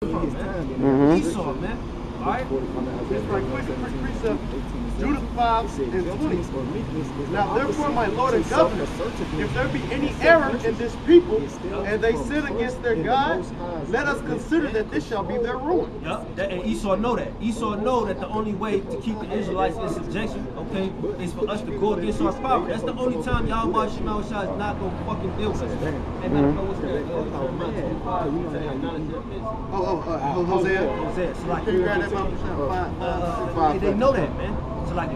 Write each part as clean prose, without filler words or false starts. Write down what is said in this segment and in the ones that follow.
Esau, man. Alright? It's right quick, precept, Judah 5 and 20. Now therefore, my Lord and Governor, if there be any error in this people, and they sin against their God, let us consider that this shall be their ruin. Yup, and Esau know that. Esau know that the only way to keep the Israelites in subjection, okay, is for us to go against our power. That's the only time YAHAWAH is not gonna fucking deal with us. And I don't know what's there. Hosea. So like, they know that, man. So like,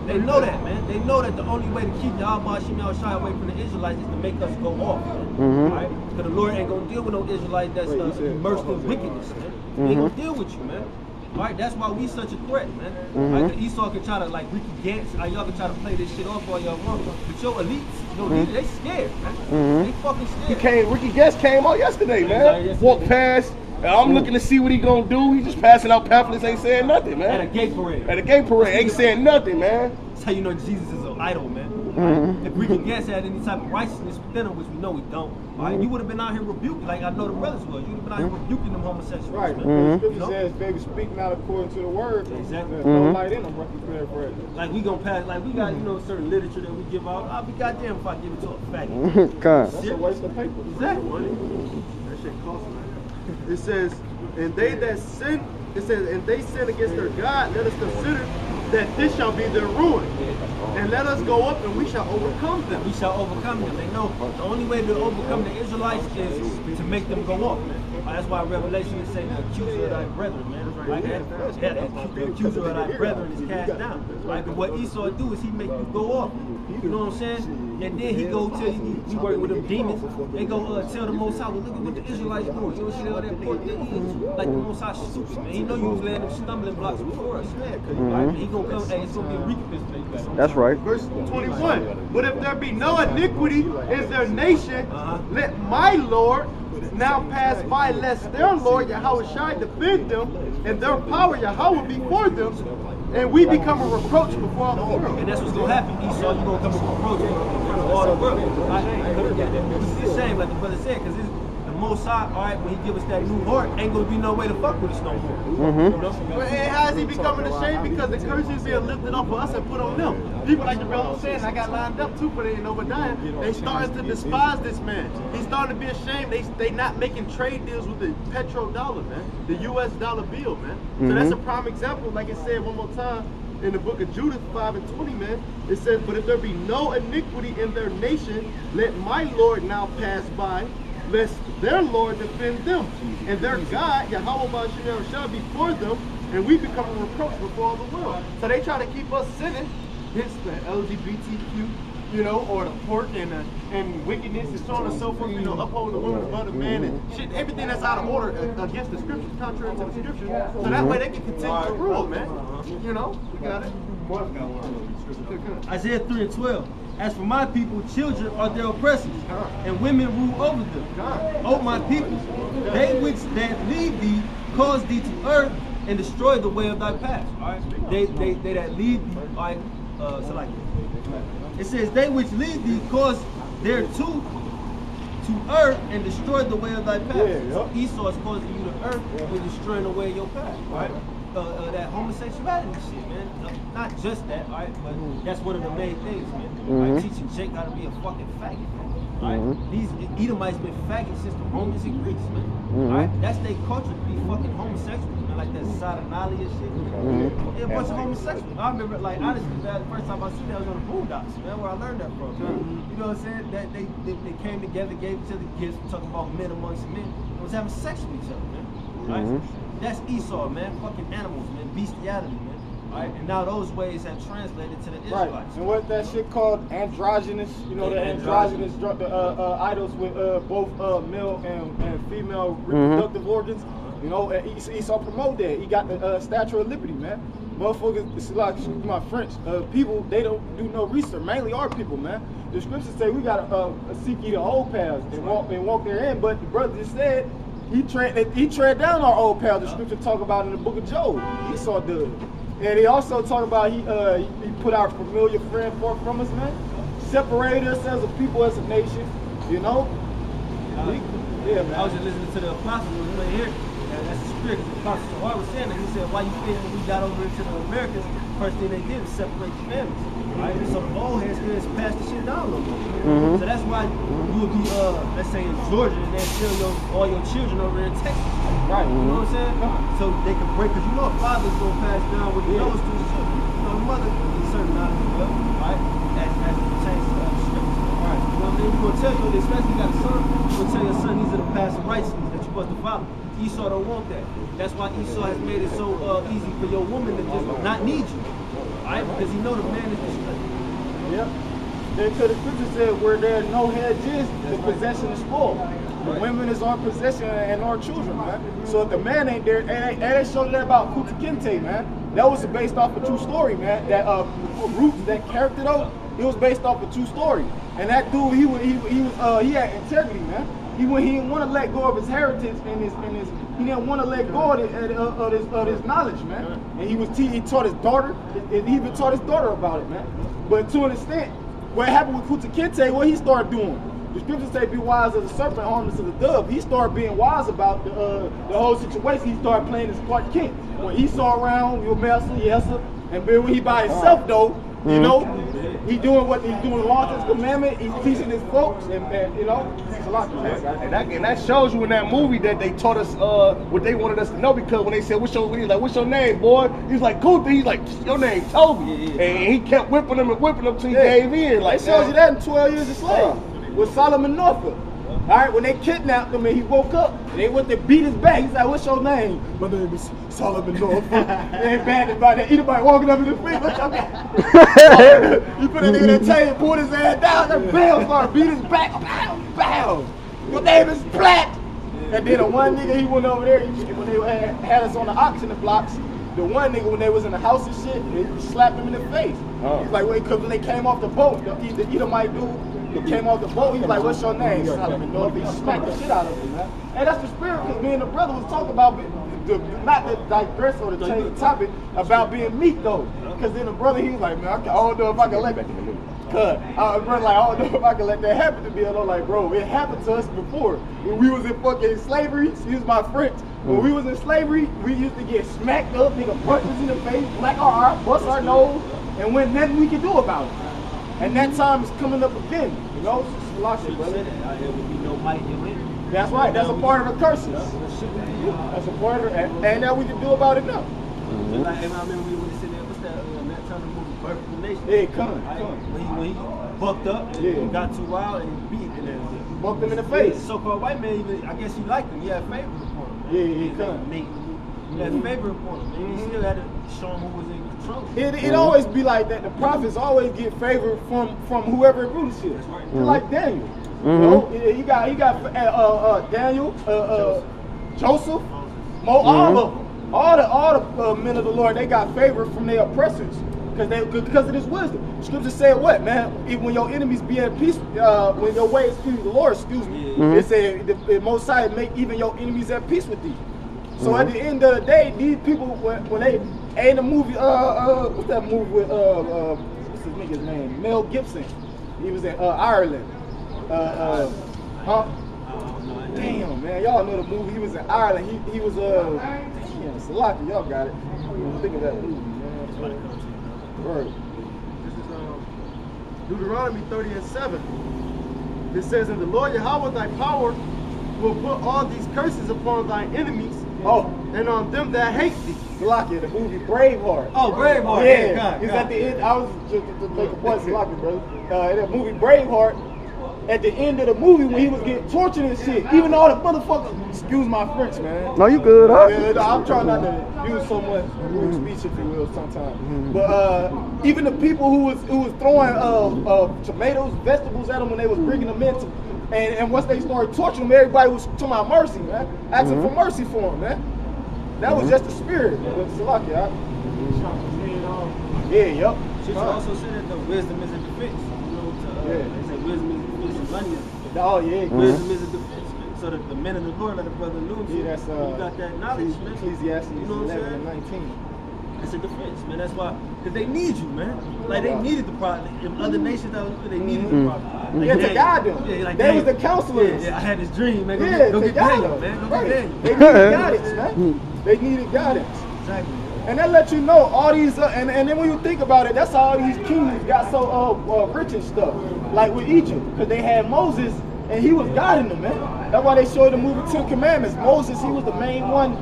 they know that, man. They know that the only way to keep YAHAWAH away from the Israelites is to make us go off. Right? Because the Lord ain't gonna deal with no Israelite that's immersed in wickedness, man. He ain't gonna deal with you, man. Alright, that's why we such a threat, man. Like Esau can try to like Ricky Gantz, y'all can try to play this shit off all y'all want, but your elites, they scared, man. They fucking scared. Ricky Gantz came out yesterday, man. Walked past. I'm looking to see what he gonna do. He just passing out pamphlets, ain't saying nothing, man. At a gay parade. At a gay parade, ain't saying nothing, man. That's how you know Jesus is an idol, man. If Ricky Gantz had any type of righteousness within him, which we know we don't, you would have been out here rebuking, like I know the brothers was. You would have been out here rebuking them homosexuals. Right. The scripture says, baby, speak not according to the word. Exactly. There's no light in them, for it. Like we gonna pass, like we got, certain literature that we give out. I'll be goddamn if I give it to a faggot. That's a waste of paper. Exactly. That shit costs, man. It says, and they that sin, it says, and they sin against their God, let us consider that this shall be their ruin. And let us go up and we shall overcome them. We shall overcome them. They know the only way to overcome the Israelites is to make them go off, man. That's why Revelation is saying the accuser of thy brethren, man. Right? The accuser of thy brethren is cast down. Right? But what Esau do is he make you go off. You know what I'm saying? And then he go tell you, we work with them demons. They go tell the Most High, well, look at what the Israelites doing. You don't see all that pork they eat? Like the Most High stupid, man. He know you was laying them stumbling blocks before us. Right? He gonna come, hey, it's gonna be a recompense for you. That's right. Verse 21. But if there be no iniquity in their nation, let my Lord now pass by, lest their Lord YAHAWAH defend them, and their power YAHAWAH before them, and we become a reproach before all the world. And that's what's gonna happen, Esau. You're gonna come a reproach in front of all the world. It's a shame, like the brother said, because the Most High, all right, when he give us that new heart, ain't gonna be no way to fuck with us no more. But how is he becoming ashamed? Because the curse is being lifted off of us and put on them. People like the brother was saying, I got lined up too for they in Obadiah. They starting to despise this man. He's starting to be ashamed. They not making trade deals with the petrodollar, man. The US dollar bill, man. So that's a prime example. Like it said one more time in the book of Judah 5 and 20, man. It says, but if there be no iniquity in their nation, let my Lord now pass by, lest their Lord defend them, and their God, YAHAWAH shall before them, and we become a reproach before all the world. So they try to keep us sinning against the LGBTQ, or the pork and wickedness and so on and so forth, uphold the woman above the man and shit, everything that's out of order against the scriptures, contrary to the scriptures. So that way they can continue to rule, man. We got it. Isaiah 3 and 12. As for my people, children are their oppressors, and women rule over them. O my people, they which that lead thee cause thee to err and destroy the way of thy path. All right? They that lead thee, all right, so like it says, they which lead thee cause thereto to err and destroy the way of thy path. So Esau is causing you to err and destroying the way of your path. All right? That homosexuality shit, man. Not just that, all right, but that's one of the main things, man. Like teaching Jake how to be a fucking faggot, man. All right? These Edomites been faggots since the Romans and Greeks, man. All right? That's their culture to be fucking homosexual, man. Like that Sodonalia shit. They're a bunch of homosexuals. I remember, like, honestly, the first time I seen that was on the Boondocks, man, where I learned that from. You know what I'm saying? That they came together, gave each other gifts, talking about men amongst men, and was having sex with each other, man. Right? That's Esau, man. Fucking animals, man. Bestiality, man. Right? And now those ways have translated to the Israelites. Right. And what that shit called androgynous, the androgynous idols with both male and female reproductive organs. And Esau promote that. He got the Statue of Liberty, man. Motherfuckers, it's like my French. People, they don't do no research. Mainly our people, man. The scriptures say we gotta seek ye the old paths and walk therein. But the brother just said he tread down our old path. The scripture talk about in the book of Job. Esau does. And he also talk about he put our familiar friend forth from us, man. Separated us as a people, as a nation. Yeah, man. I was just listening to the apostles when we were here. That's the spirit. Apostle Shawar was saying that. He said, why you think when we got over into the Americans, first thing they did was separate the families. Right? So the old heads here is passed the shit down a little bit. So that's why you would be, let's say in Georgia, and then still all your children over in Texas. Right. You know what I'm saying? So they can break, because you know a father's going to pass down what he knows to his children. You know, the mother is a certain knowledge as well, right? As it pertains to the scriptures. Right. You know what I mean? You're going to tell you, especially you got a son, you're going to tell your son these are the passive righteousness that you're supposed to follow. Esau don't want that. That's why Esau has made it so easy for your woman to just not need you. Right? Because he know the man is destroyed. Yep. Because the scripture said, where there are no hedges, the possession is full. The women is our possession and our children, man. So if the man ain't there, and they showed that about Kuta Kinte, man. That was based off a true story, man. That Roots, that character though, it was based off a true story. And that dude, he had integrity, man. He didn't want to let go of his heritage and he didn't want to let go of his knowledge, man. And he taught his daughter, and he even taught his daughter about it, man. But to an extent, what happened with Kuta Kinte, what he started doing? The scriptures say, "Be wise as a serpent, harmless as a dove." He started being wise about the whole situation. He started playing his Clark Kent. When Esau around, your master, yes sir. And when he by himself though, you know, he doing what he's doing, law his commandment. He's teaching his folks, and you know, it's a lot. And that shows you in that movie that they taught us what they wanted us to know, because when they said, "What's your name, boy?" He's like, "Kuta." He's like, "Your name, Toby." And he kept whipping him till he gave in. Like, it shows you that in 12 Years a Slave with Solomon Northup. All right, when they kidnapped him and he woke up, and they went to beat his back. He said, "What's your name?" "My name is Solomon Northup." They ain't bad about that. Anybody walking up in the street, what's your name? He put it in that table, pulled his ass down, and bam, started beating his back. Bow, bow. "Your name is Platt." And then the one nigga, he went over there, when they had us on the auction blocks, the one nigga, when they was in the house and shit, they slapped him in the face. He's like, wait, because when they came off the boat, the Edomite dude, he came off the boat, he's like, "What's your name?" Solomon Northup. He smacked the shit out of him, man. And that's the spirit, because me and the brother was talking about, not to digress or to change the topic, about being meek though. Because then the brother, he was like, "Man, I don't know if I can let that." Cause I was like, "I don't know if I can let that happen to me." And I'm like, "Bro, it happened to us before. When we was in fucking slavery," excuse my French, when we was in slavery, we used to get smacked up, nigga, punches in the face, black our eye, bust our nose, and when nothing we could do about it. And that time is coming up again, you know? It's a lot of shit, brother. That's right, that's a part of the curses. That's a part of it, and that we can do about it now. Like, I remember when we said that, what's that time the movie Birth of the Nation? Yeah, come. When he bucked up and got too wild and he beat and everything. Bumped him in the face. The so-called white man, even, I guess he liked him. He had favor upon him. He come. He had favor upon him. And he still had to show him who was in control. It always be like that. The prophets always get favor from whoever rules shit. Like Daniel. You know, he got Daniel, Joseph, all of them. All the men of the Lord, they got favor from their oppressors because of this wisdom. Scripture said what, man? Even when your enemies be at peace, when your ways please the Lord, it said the Most High make even your enemies at peace with thee. So at the end of the day, these people, when they in the movie, what's that movie with what's this nigga's name? Mel Gibson. He was in Ireland. Damn, man, y'all know the movie. He was in Ireland. He was Salaki, y'all got it. Think of that movie, man. Right. This is Deuteronomy 30:7. It says, "And the Lord Yahawah thy power will put all these curses upon thy enemies, and on them that hate thee." Salaki, the movie Braveheart. Oh, Braveheart. Yeah, he's at the end. I was just to make a point, Salaki, brother. In that movie Braveheart, at the end of the movie when he was getting tortured and shit, even though the motherfuckers, excuse my French, man. No, you good, huh? Yeah, I'm trying not to use so much rude speech, if you will, sometimes. But even the people who was throwing tomatoes, vegetables at them when they was bringing them in, and once they started torturing them, everybody was talking about mercy, man, asking for mercy for them, man. That was just the spirit, man. Salaki, yeah, yup. She also said that the wisdom is a defense. You know, they say wisdom is a defense, money is a defense. Oh yeah, wisdom is a defense. So that the men of the Lord, like the brother knew, that's you got that knowledge, man. Ecclesiastes you know 11 and 19. It's a defense, man. That's why, because they need you, man. Like they needed the product. In other nations, they needed the product. Like, Yeah, to guide them. Yeah, like, they was the counselors. Yeah, I had this dream, man. Go get guide Daniel, them, man. Go right. get Daniel. They needed guidance, man. They needed guidance. Exactly. And that let you know all these, and then when you think about it, that's how all these kings got so rich and stuff. Like with Egypt, because they had Moses, and he was guiding them, man. That's why they showed the movie 10 Commandments. Moses, he was the main one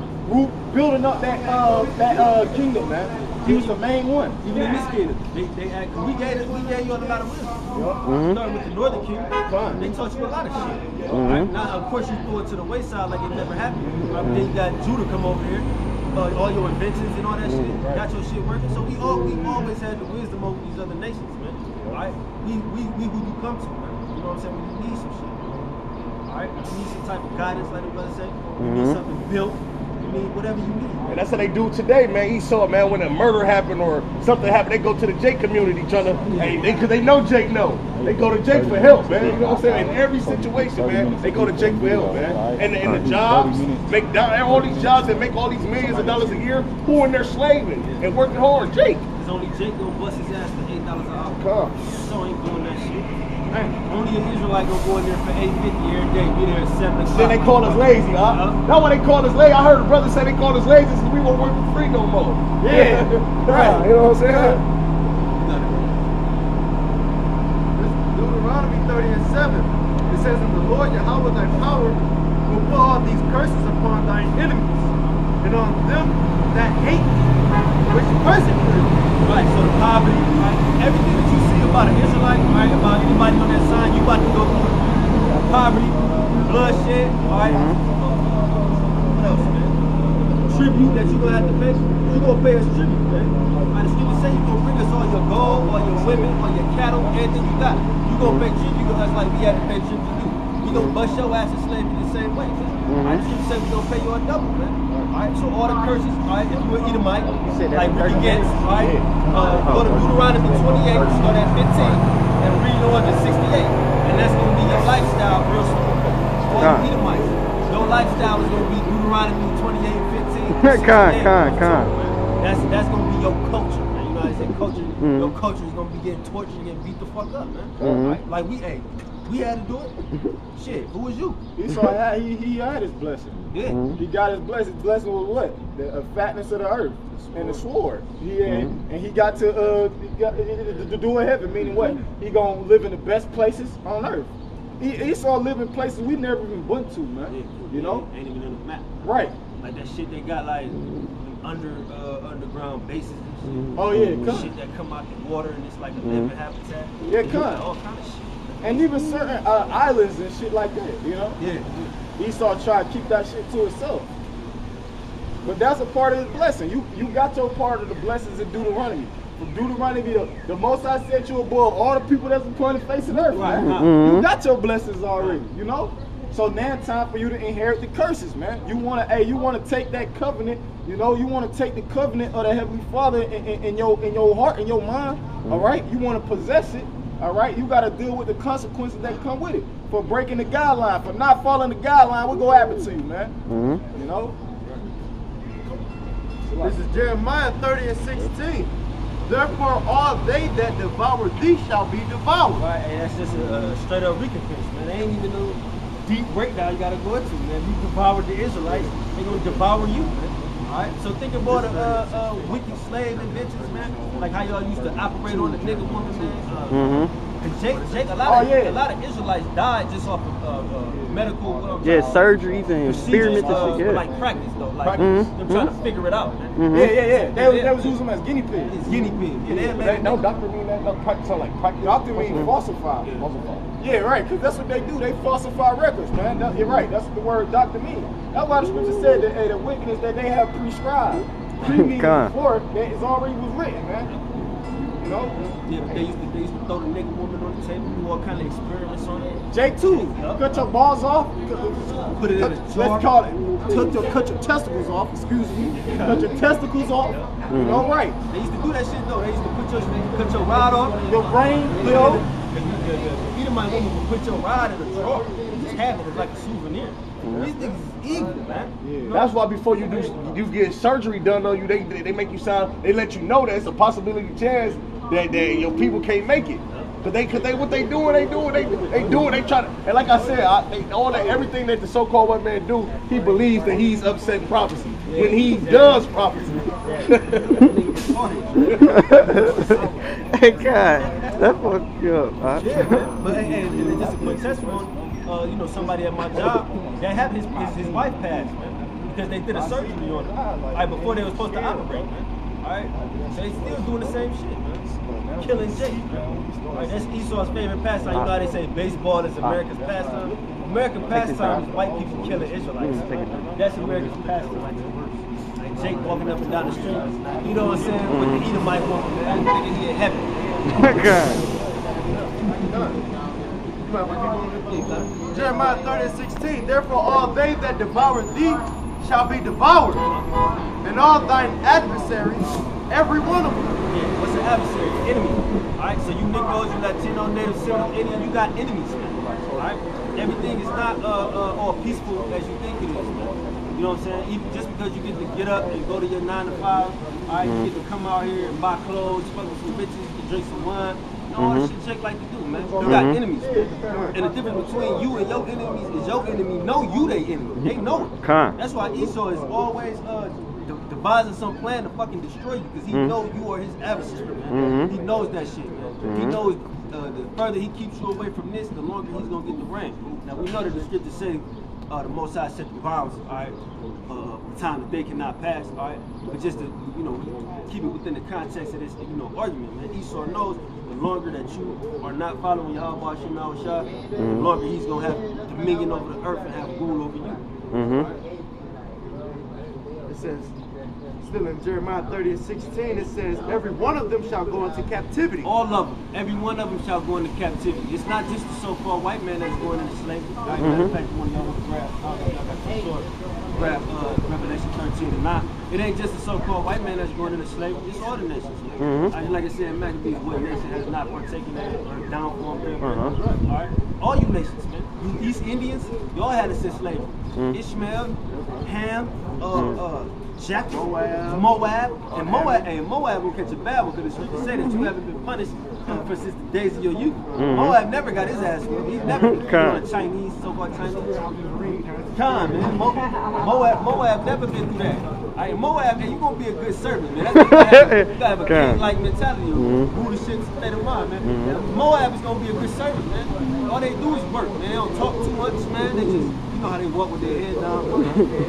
building up that kingdom, man. He was the main one. Even in this kingdom, they act, we gave you a lot of wisdom. Starting with the northern kingdom, they taught you a lot of shit. Right? Now, of course, you threw it to the wayside like it never happened. Then you got Judah come over here. All your inventions and all that shit, got your shit working. So we always had the wisdom over these other nations, man. Alright? We who you come to, man. You know what I'm saying? When you need some shit. Alright? You need some type of guidance, like the brother said. You need something built. You need whatever you need. And that's how they do today, man. Esau, man, when a murder happened or something happened, they go to the Jake community trying to, because they know Jake know. They go to Jake for help, man. You know what I'm saying? In every situation, man, they go to Jake for help, man. And the jobs, all these jobs that make all these millions of dollars a year, who in there slaving and working hard? Jake. It's only Jake gonna bust his ass for $8 an hour. Come. So ain't doing that shit. Only an Israelite gonna go in there for $8.50 every day, be there at 7 o'clock. Then they call us lazy, huh? That's why they call us lazy. I heard a brother say they call us lazy because we won't work for free no more. Yeah, right. You know what I'm saying? Deuteronomy 30:7. It says, "And the Lord Yahawah thy power will put all these curses upon thine enemies, and on them that hate thee, which persecute thee." Right, so the poverty, right? Everything that you see about an Israelite, right? About anybody on that sign, you about to go through poverty, bloodshed, alright? What else, man? Tribute that you're gonna have to pay. You're gonna pay us tribute, man. Right, the scripture say you're gonna bring us all your gold, all your women, all your cattle, everything you got. You're gonna pay tribute to us like we had to pay tribute to you. We're gonna bust your ass in slavery the same way, man. Alright, the scripture say we're gonna pay you a double, man. Alright, so all the curses, alright, if you were Edomite, like Ricky Gets, alright, go to Deuteronomy 28, start at 15, and read on to 68. And that's gonna be your lifestyle real soon. All you Edomites, your lifestyle is gonna be Deuteronomy 28, 15. That's gonna be your culture, man. You know how they say culture, your culture is gonna be getting tortured and getting beat the fuck up, man. Right? Like we had to do it. Shit, who was you? Esau had, he had his blessing. Yeah. He got his blessing. His blessing was what? The fatness of the earth and the sword. And he got to do in heaven, meaning what? He gonna live in the best places on earth. Esau live in places we never even went to, man. Yeah. You know? Ain't even in the map. Right. Like that shit they got like underground bases and shit. Oh yeah, come. Shit that come out the water and it's like a living habitat. Yeah, You come. got all kind of shit. And even certain islands and shit like that, you know? Yeah. Esau tried to keep that shit to himself. But that's a part of his blessing. You got your part of the blessings in Deuteronomy. From Deuteronomy, the Most High set you above all the people that's upon the face of the earth, Right. man. You got your blessings already, you know? So now it's time for you to inherit the curses, man. You wanna take that covenant, you know, you wanna take the covenant of the Heavenly Father in your heart, in your mind, all right? You wanna possess it, all right? You gotta deal with the consequences that come with it. For breaking the guideline, for not following the guideline, what gonna happen to you, man? You know? This is Jeremiah 30:16. Therefore all they that devour thee shall be devoured. Right, and that's just a straight up recompense, man. They ain't even no deep breakdown you gotta go into, man. You devoured the Israelites, they gonna devour you, man. Alright, so think about wicked slave inventions, man. Like how y'all used to operate on the nigga woman, man. Jake, a lot of Israelites died just off of medical surgeries and experiments and shit. Like practice though, like them trying to figure it out, man. Yeah. They was using them as guinea pigs. It's guinea pigs. Yeah, No doctor mean that. No practice on like practice. Doctor mean falsified. Yeah, right, because that's what they do. They falsify records, man. You're right. That's what the word doctor means. That's why the scripture said that the wickedness that they have prescribed. Before that is already was written, man. You know? Yeah, but they used to throw the nigga woman on the table, do all kind of experiments on it. Jake too. Cut your balls off. Put it in a jar. Let's call it. Cut your testicles off. Excuse me. Cut your testicles off. You know, right? They used to do that shit though. They used to cut your rod off. Your brain, you know. The Edomite woman would put your rod in a drawer. Just have it as like a souvenir. These niggas is evil, man. Yeah. That's why before you get surgery done on you, they make you sign. They let you know that it's a possibility chance that your people can't make it. Cause they what they doing, they try to, and like I said, everything that the so-called white man do, he believes that he's upsetting prophecy when he does prophecy. Hey God, that fucked you up. Yeah, man. But and just a quick testimony, you know, somebody at my job, they have his wife passed, man, because they did a surgery on him. All right, before they were supposed to operate, man. All right, so they still doing the same shit, man. Killing Jake. All right, that's Esau's favorite pastime. You know how they say baseball is America's pastime? American pastime is white people killing Israelites. That's America's pastime. Like Jake walking up and down the street, you know what I'm saying? With the Edomite woman, man. That nigga he in heaven. Jeremiah 30:16. Therefore all they that devour thee shall be devoured, and all thine adversaries, every one of them. Yeah, what's an adversary? Enemy. Alright, so you Negroes, you Latino, Native, Syrian, Indian, you got enemies, man. Alright? Everything is not all peaceful as you think it is, man. You know what I'm saying? Even just because you get up and go to your 9 to 5, alright, you get to come out here and buy clothes, fuck with some bitches, you can drink some wine. You know, all that shit Jake like to do, man. You got enemies, man. And the difference between you and your enemies is your enemy know you they enemy. They know it. That's why Esau is always devising some plan to fucking destroy you, because he knows you are his adversary, man. He knows that shit, man. He knows the further he keeps you away from this, the longer he's gonna get the rain. Now we know that the scriptures say the Most High set the bounds, alright, the time that they cannot pass, alright. But just to, you know, keep it within the context of this, you know, argument, man. Esau knows the longer that you are not following YAHAWAH, the longer he's gonna have dominion over the earth and have rule over you. It says, still in Jeremiah 30:16, it says, every one of them shall go into captivity. All of them. Every one of them shall go into captivity. It's not just the so-called white man that's going into slavery. Right? Matter of fact, one of y'all want to grab Revelation 13:9. It ain't just the so-called white man that's going into slavery. It's all the nations. Like I said, Maccabees, what nation has not partaken in or downfall of All right? All you nations, man. You East Indians, y'all had us in slavery. Ishmael, Ham, Japheth, Moab, and Moab will catch a bad one, because you can say that you haven't been punished since the days of your youth. Moab never got his ass whipped. He's never been Chinese, so-called Chinese. Come, man. Moab never been through that. Alright, Moab, man, you gonna be a good servant, man. That's what you gotta have a king-like mentality, Buddha shit, state of mind, man. Moab is gonna be a good servant, man. All they do is work, man. They don't talk too much, man. They just, you know how they walk with their head down,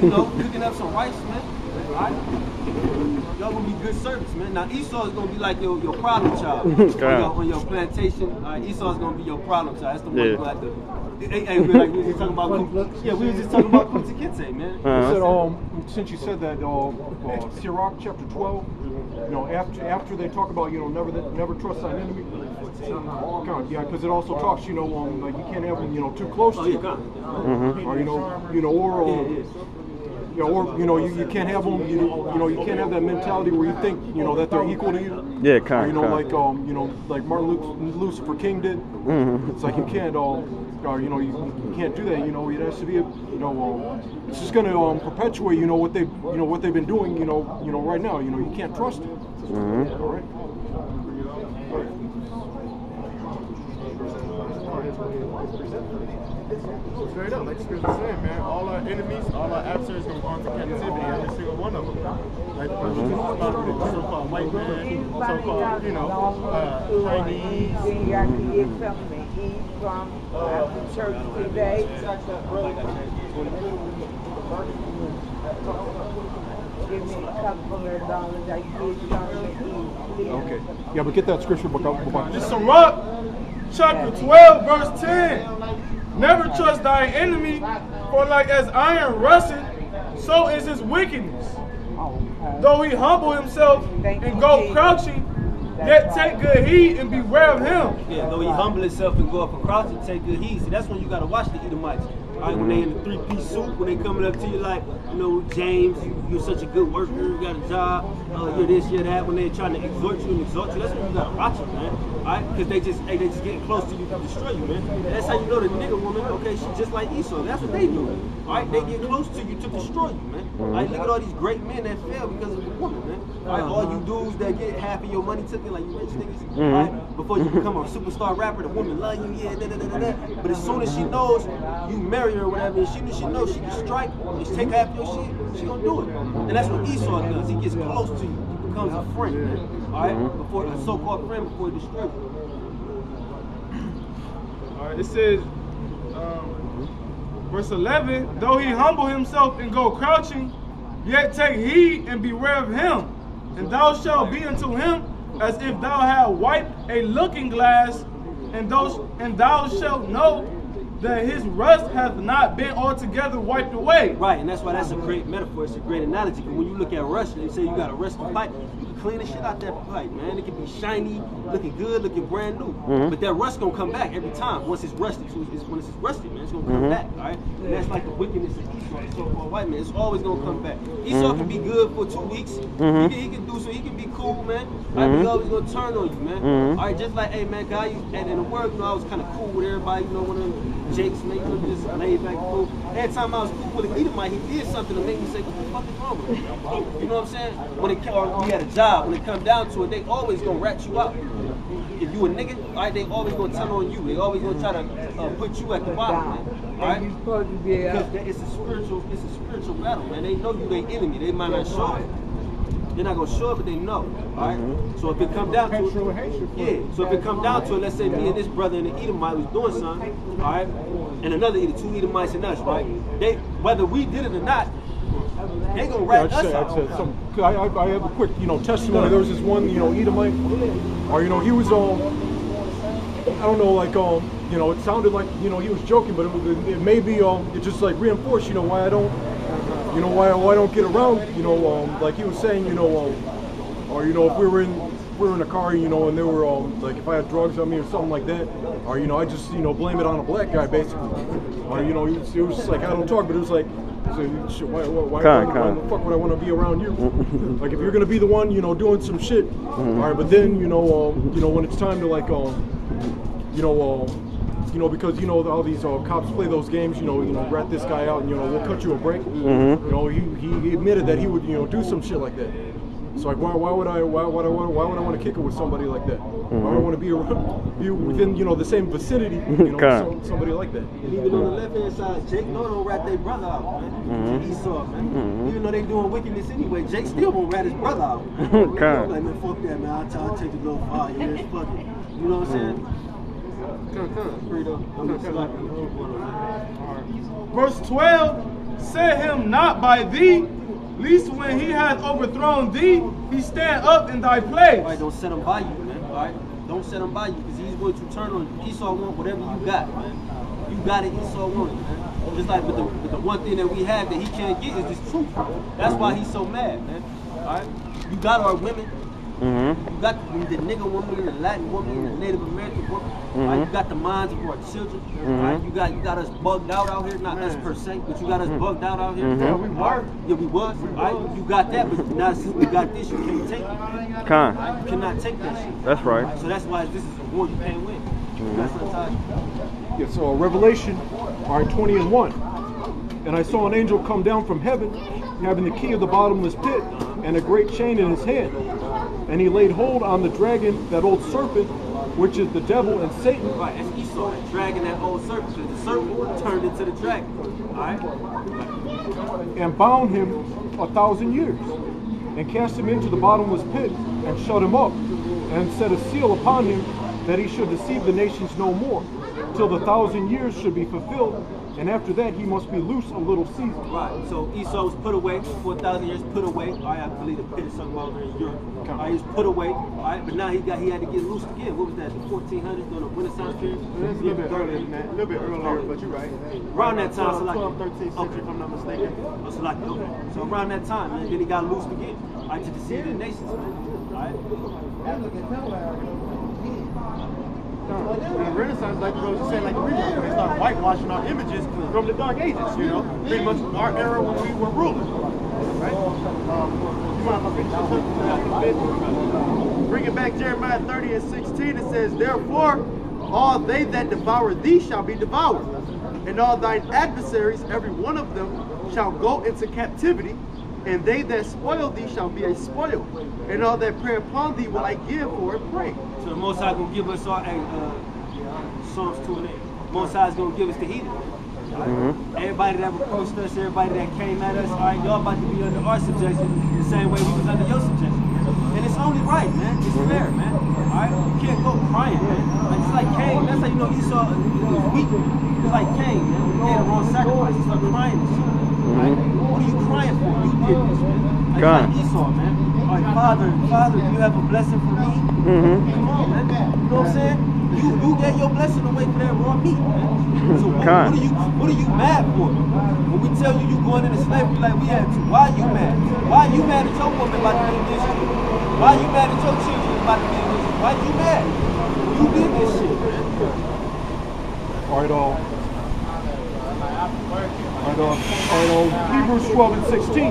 you know, cooking up some rice, man. Alright? Y'all gonna be good servants, man. Now Esau is gonna be like your problem child on your plantation. Esau is gonna be your problem child. That's the one you gonna have to. Hey, we were just talking about we were just talking about Kunta Kinte, man. Since you said that, Sirach chapter 12, you know, after they talk about, you know, never trust thine enemy. Yeah, because it also talks, you know, like you can't have them, you know, too close to you. Or you can't have them. You know, you can't have that mentality where you think, you know, that they're equal to you. Yeah, kind of. You know, like Martin Lucifer King did. It's like you can't, you know, you can't do that. You know, it has to be, it's just going to perpetuate, you know, what they've been doing, you know, right now. You know, you can't trust it. All right. Straight up, like the scripture saying, man, all our enemies, all our adversaries gonna go into captivity, every single one of them. Like the so-called white man, so-called, you know, Chinese. Then you have to get something to eat from after church today. Give me a couple of dollars, I get something to eat. Okay. Yeah, but get that scripture book out. This is Sirach, chapter 12, verse 10. Never trust thy enemy, for like as iron rusteth, so is his wickedness. Though he humble himself and go crouching, yet take good heed and beware of him. Yeah, though he humble himself and go up and crouch and take good heed. See, that's when you gotta watch the Edomites. Alright, when they in the three-piece suit, when they coming up to you like, you know, James, you're such a good worker, you got a job, you're this, you're that. When they're trying to exhort you, that's when you gotta watch it, man. Alright, because they just getting close to you destroy you, man. And that's how you know the nigga woman, okay, she just like Esau. That's what they do. All right, they get close to you to destroy you, man. All right, look at all these great men that fail because of the woman, man. All right, all you dudes that get half of your money taken, like you rich niggas, all right, before you become a superstar rapper, the woman love you, yeah, But as soon as she knows you marry her or whatever, and she knows she can strike and take half of your shit, she gonna do it. And that's what Esau does. He gets close to you. He becomes a friend, man. All right, before a so-called friend before he destroys you. All right, it says, verse 11, though he humble himself and go crouching, yet take heed and beware of him, and thou shalt be unto him as if thou had wiped a looking glass, and thou shalt know that his rust hath not been altogether wiped away. Right, and that's why that's a great metaphor. It's a great analogy. Because when you look at rust, they say you got a rusty pipe. You can clean the shit out that pipe, man. It can be shiny, looking good, looking brand new. But that rust gonna come back every time. Once it's rusty, when it's rusty, man, it's gonna come back. All right, and that's like the wickedness of Esau, the so-called white man. It's always gonna come back. Esau can be good for 2 weeks. He can do so. He can be cool, man. Right, he always gonna turn on you, man. All right, just like, hey, man, guy, and in the work, you know, I was kind of cool with everybody. You know, one of them Jakes, man, you know, just laid back cool. Every time I was cool with an Edomite, he did something to make me say, what the fuck is wrong with him? You know what I'm saying? When we had a job, when it come down to it, they always gonna rat you out. If you a nigga, all right, they always gonna turn on you. They always gonna try to put you at the bottom, man. All right? Because it's a spiritual battle, man. They know you their enemy. They might not show it. They're not gonna show it, but they know. All right. So if it come down to it, So if it come down to it, let's say me and this brother and the Edomite was doing something, all right, and another two Edomites and us, right? They, whether we did it or not, they gonna rat us out. I have a quick, testimony. There was this one, Edomite, or he was I don't know, like it sounded like he was joking, but it may be it just like reinforced, why I don't. Why I don't get around, like he was saying, or if we were in a car, and there were like if I had drugs on me or something like that, or I just blame it on a black guy basically, or it was just like I don't talk, but it was like, so why the fuck would I want to be around you? Like if you're gonna be the one, doing some shit, all right, but then when it's time to like because all these cops play those games, rat this guy out, and we'll cut you a break. He admitted that he would do some shit like that. So like why would I want to kick it with somebody like that? Why would I want to be within the same vicinity, somebody like that? And even on the left hand side, Jake don't rat their brother out, man. Esau, man. Even though they doing wickedness anyway, Jake still won't rat his brother out. Like, man, fuck that, man. I'll take a little fire, yeah, fuck it. You know what I'm saying? Verse 12, set him not by thee, lest when he hath overthrown thee, he stand up in thy place. All right, don't set him by you, man. All right, don't set him by you, because he's going to turn on you. Esau want whatever you got, man. You got it, Esau want it, man. Just like with the one thing that we have that he can't get is this truth. That's why he's so mad, man. All right, you got our women. You got the nigga woman, the Latin woman, the Native American woman. Right? You got the minds of our children. Right? You got us bugged out here, not us per se, but you got us bugged out here. Yeah, we were. Yeah, we was. Right? You got that, but now since we got this, you can't take it. Right? You cannot take that shit. That's right. So that's why this is a war you can't win. That's what yeah, so Revelation, 20:1. And I saw an angel come down from heaven, having the key of the bottomless pit, and a great chain in his hand. And he laid hold on the dragon, that old serpent, which is the devil and Satan. Right, that's Esau, the dragon, that old serpent. The serpent turned into the dragon. Alright? And bound him 1,000 years, and cast him into the bottomless pit, and shut him up, and set a seal upon him, that he should deceive the nations no more, till the 1,000 years should be fulfilled. And after that, he must be loose a little season. Right. So Esau was put away for 1,000 years. Put away. All right. I believe the pit is something over in Europe. All right. He was put away. All right. But now he had to get loose again. What was that? The 1400s during the Renaissance period. It's a little bit earlier than that. A little bit earlier, but you're right. Around that time, 12th, 13th century, if I'm not mistaken. Oh, so like, okay. So around that time, man, then he got loosed again. All right, to deceive the nations, man. All right. And the Renaissance, like you were saying, like the Rebirth, when they started whitewashing our images from the Dark Ages, pretty much our era when we were ruling, right? You mind if I finish this? Bring it back, Jeremiah 30:16, it says, therefore, all they that devour thee shall be devoured, and all thine adversaries, every one of them, shall go into captivity, and they that spoil thee shall be a spoil, and all that prey upon thee will I give for a prey. So the Most High gonna give us our Psalms 2 and 8. Most High is gonna give us the heathen. Everybody that reproached us, everybody that came at us, all right, y'all about to be under our subjection the same way we was under your subjection. And it's only right, man. It's fair, man. All right, you can't go crying, man. Like, it's like Cain. That's how you know Esau was weak. It's like Cain, man. He made a wrong sacrifice. He started crying and shit. Right? What are you crying for? You did this, man. Like, it's like Esau, man. All right, Father, you have a blessing for me. Come on, man. You know what I'm saying? You gave your blessing away for that raw meat, man. So what are you mad for? When we tell you going into slavery like we had to, why are you mad? Why are you mad at your woman about to be in this shit? Why are you mad at your children about to be in this shit? Why are you mad? You did this shit, man. Hebrews 12 and 16.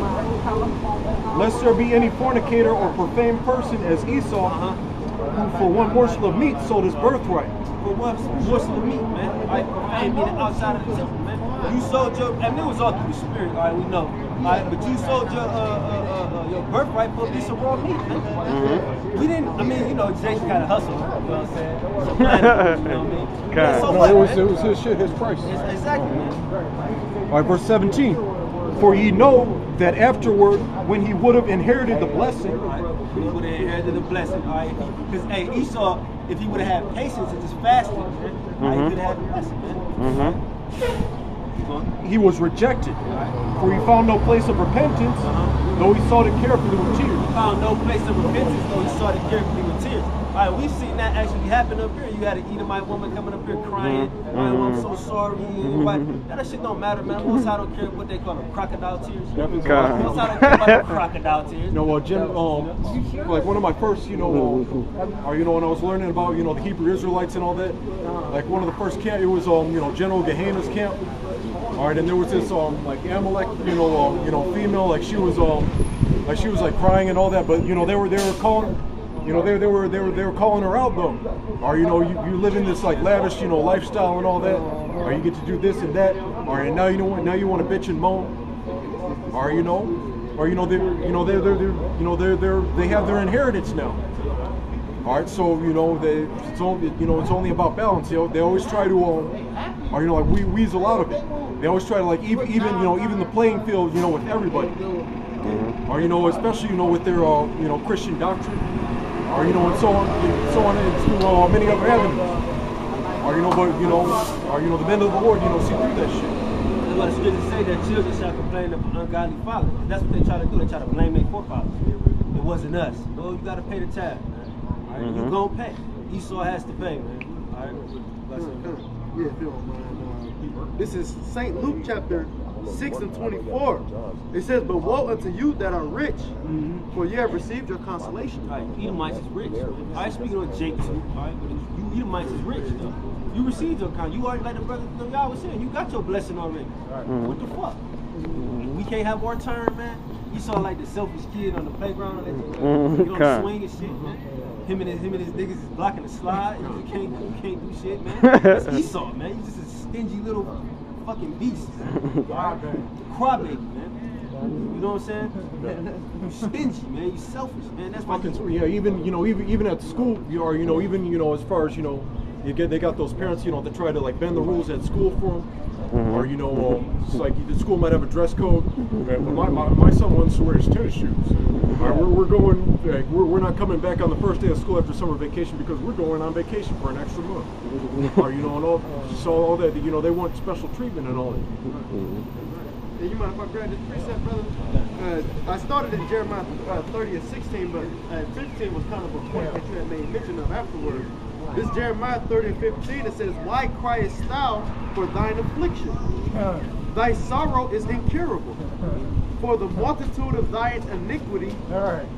Lest there be any fornicator or profane person as Esau, who for one morsel of meat sold his birthright. For one morsel of meat, man. Right? Profane meaning outside of the temple, man. You sold your, and it was all through the spirit, all right, we know. All right, but you sold your birthright for a piece of raw meat, man. We didn't, I mean, you know, Jake kind of hustled, you know what I'm saying? So planet, you know what I mean? Yeah, so what, it was his shit, his price. Exactly, man. All right, verse 17. For ye know that afterward, when he would have inherited the blessing, he would have inherited the blessing, all right? Because, hey, Esau, if he would have had patience and just fasted, man, he could have had the blessing, man. he was rejected. For he found no place of repentance, though he sought it carefully with tears. He found no place of repentance, though he sought it carefully with tears. All right, we've seen that actually happen up here. You had an Edomite woman coming up here crying, I'm so sorry. That shit don't matter, man. Most I don't care what they call them, crocodile tears. Most I don't care about crocodile tears. You know, Jim, like one of my first, you know, when I was learning about, the Hebrew Israelites and all that, like one of the first camp, it was, General Gehenna's camp. All right, and there was this, like Amalek, female, like she was like crying and all that, but they were calling. They were calling her out though. Or you live in this like lavish lifestyle and all that. Or you get to do this and that. Or and now you want to bitch and moan. Or they have their inheritance now. All right, so it's only about balance. They always try to like we weasel out of it. They always try to like even the playing field with everybody. Or especially with their Christian doctrine. Or and so on into many other avenues. Or the men of the Lord see through that shit. That's what the scriptures say, that children shall complain of an ungodly father. That's what they try to do. They try to blame their forefathers. It wasn't us. No, you got to pay the tab, man. All right, you gonna pay. Esau has to pay, man. All right. Yeah, if you don't mind. This is St. Luke chapter 6 and 24. It says, but woe unto you that are rich, for you have received your consolation. All right, Edomites is rich. I speaking on Jake too. All right, but you Edomites is rich though. You received your consolation. You already, like the brother y'all was saying, you got your blessing already. What the fuck? We can't have our turn, man. You saw like the selfish kid on the playground that you don't swing and shit, man. Him and his niggas is blocking the slide. You can't do shit, man. That's Esau, man. You just a stingy little fucking beast. Crybaby, man. You know what I'm saying? You stingy, man. You selfish, man. That's why. Yeah, even at school, as far as they got those parents, that try to like bend the rules at school for them. Or it's like the school might have a dress code, but my son wants to wear his tennis shoes. We're not coming back on the first day of school after summer vacation because we're going on vacation for an extra month. Or and all that. They want special treatment and all that. Hey, you mind if I grab this precept, brother? I started in Jeremiah 30 and 16, but 15 was kind of a point that you had made mention of afterwards. This Jeremiah 30 and 15, it says, why criest thou for thine affliction? Thy sorrow is incurable. For the multitude of thine iniquity,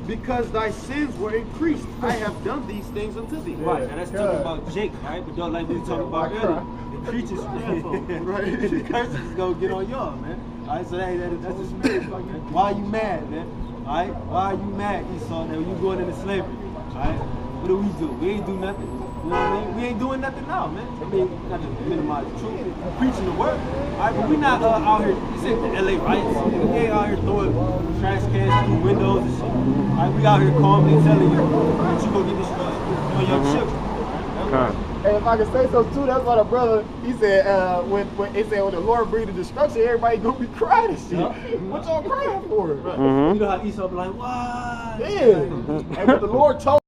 because thy sins were increased, I have done these things unto thee. Right, and that's talking about Jake, right? But don't like we were talking about earlier. The creatures, right? The curses is gonna get on y'all, man. All right, so that's the spirit, man. Why are you mad, man? All right, why are you mad, Esau? That when you going into slavery, all right? What do? We ain't do nothing. You know what I mean? We ain't doing nothing now, man. I mean, not to minimize the truth. We're preaching the word. All right, but we not out here. This ain't the LA riots. We ain't out here throwing trash cans through windows and shit. All right, we out here calmly telling you that you go get destroyed. You young children. Hey, if I can say so too, that's why the brother, he said, when the Lord bring the destruction, everybody gonna be crying and shit. What y'all crying for? You know how Esau be like, what? Yeah. And what the Lord told